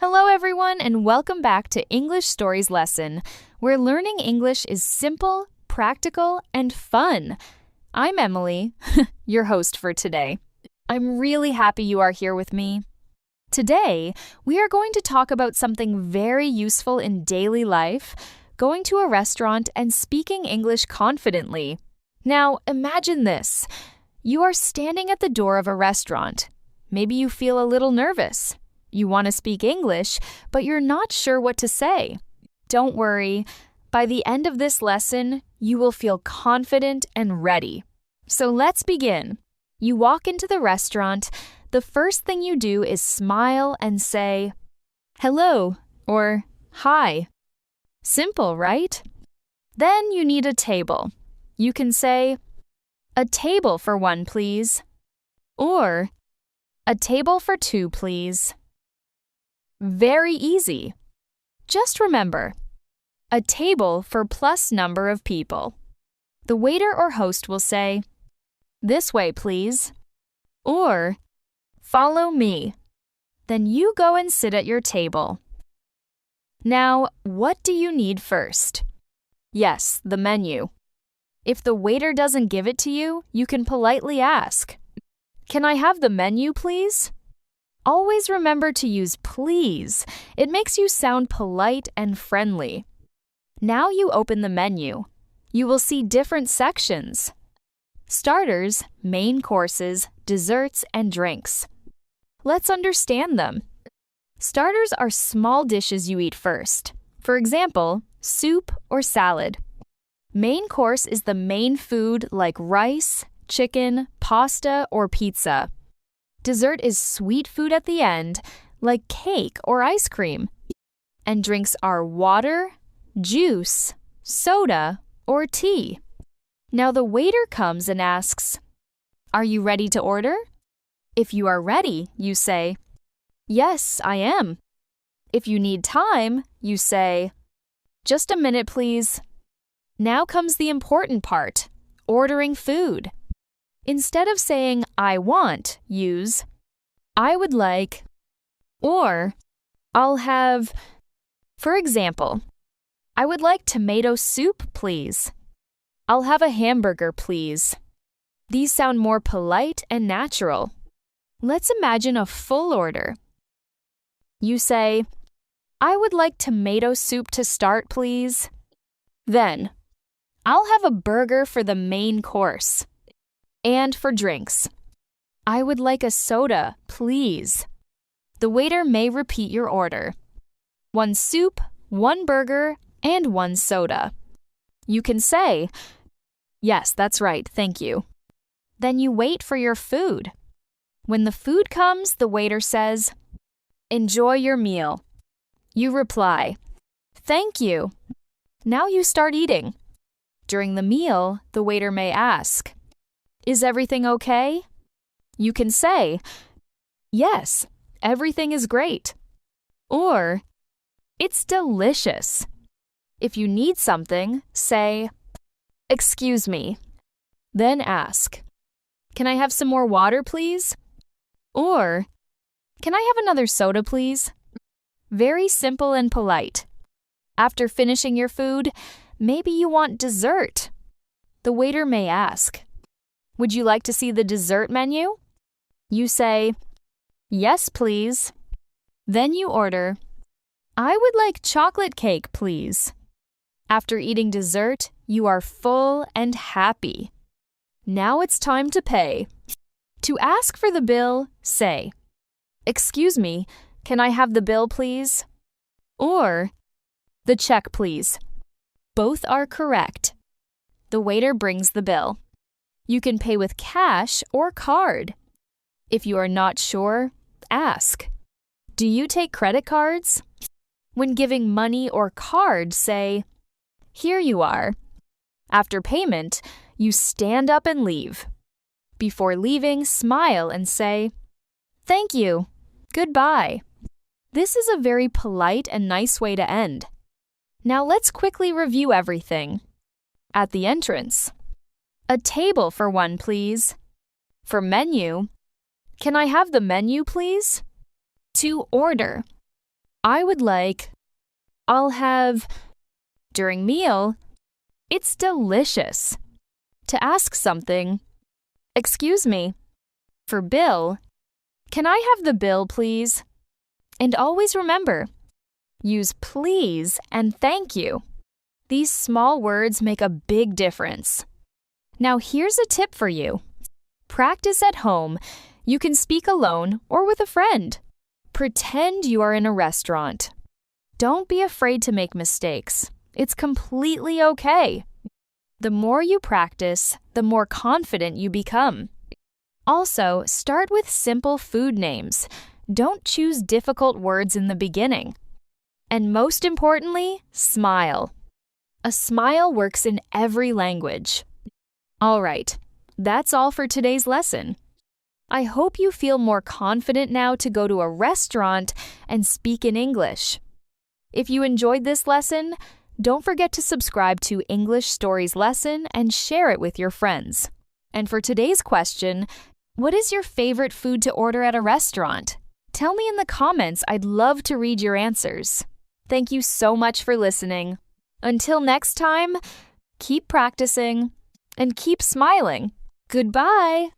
Hello, everyone, and welcome back to English Stories Lesson, where learning English is simple, practical, and fun. I'm Emily, your host for today. I'm really happy you are here with me. Today, we are going to talk about something very useful in daily life, going to a restaurant and speaking English confidently. Now, imagine this. You are standing at the door of a restaurant. Maybe you feel a little nervous. You want to speak English, but you're not sure what to say. Don't worry. By the end of this lesson, you will feel confident and ready. So let's begin. You walk into the restaurant. The first thing you do is smile and say, "Hello," or "Hi." Simple, right? Then you need a table. You can say, "A table for one, please," or "A table for two, please." Very easy. Just remember, a table for plus number of people. The waiter or host will say, "This way, please," or "Follow me." Then you go and sit at your table. Now, what do you need first? Yes, the menu. If the waiter doesn't give it to you, you can politely ask, "Can I have the menu, please?" Always remember to use please. It makes you sound polite and friendly. Now you open the menu. You will see different sections: starters, main courses, desserts, and drinks. Let's understand them. Starters are small dishes you eat first. For example, soup or salad. Main course is the main food like rice, chicken, pasta, or pizza. Dessert is sweet food at the end, like cake or ice cream. And drinks are water, juice, soda, or tea. Now the waiter comes and asks, "Are you ready to order?" If you are ready, you say, "Yes, I am." If you need time, you say, "Just a minute, please." Now comes the important part, ordering food. Instead of saying "I want," use "I would like," or "I'll have." For example, "I would like tomato soup, please." "I'll have a hamburger, please." These sound more polite and natural. Let's imagine a full order. You say, "I would like tomato soup to start, please." Then, "I'll have a burger for the main course." And for drinks, "I would like a soda, please." The waiter may repeat your order: one soup, one burger, and one soda. You can say, "Yes, that's right, thank you." Then you wait for your food. When the food comes, the waiter says, "Enjoy your meal." You reply, "Thank you." Now you start eating. During the meal, the waiter may ask, "Is everything okay?" You can say, "Yes, everything is great," or "It's delicious." If you need something, say, "Excuse me." Then ask, "Can I have some more water, please?" Or, "Can I have another soda, please?" Very simple and polite. After finishing your food, maybe you want dessert. The waiter may ask, "Would you like to see the dessert menu?" You say, "Yes, please." Then you order, "I would like chocolate cake, please." After eating dessert, you are full and happy. Now it's time to pay. To ask for the bill, say, "Excuse me, can I have the bill, please?" Or, "The check, please." Both are correct. The waiter brings the bill. You can pay with cash or card. If you are not sure, ask, "Do you take credit cards?" When giving money or card, say, "Here you are." After payment, you stand up and leave. Before leaving, smile and say, "Thank you. Goodbye." This is a very polite and nice way to end. Now let's quickly review everything. At the entrance, "A table for one, please." For menu, "Can I have the menu, please?" To order, I would like. I'll have. During meal, it's delicious. To ask something, excuse me. For bill, can I have the bill, please? And always remember, use please and thank you. These small words make a big difference. Now here's a tip for you. Practice at home. You can speak alone or with a friend. Pretend you are in a restaurant. Don't be afraid to make mistakes. It's completely okay. The more you practice, the more confident you become. Also, start with simple food names. Don't choose difficult words in the beginning. And most importantly, smile. A smile works in every language. All right, that's all for today's lesson. I hope you feel more confident now to go to a restaurant and speak in English. If you enjoyed this lesson, don't forget to subscribe to English Stories Lesson and share it with your friends. And for today's question, what is your favorite food to order at a restaurant? Tell me in the comments. I'd love to read your answers. Thank you so much for listening. Until next time, keep practicing and keep smiling. Goodbye.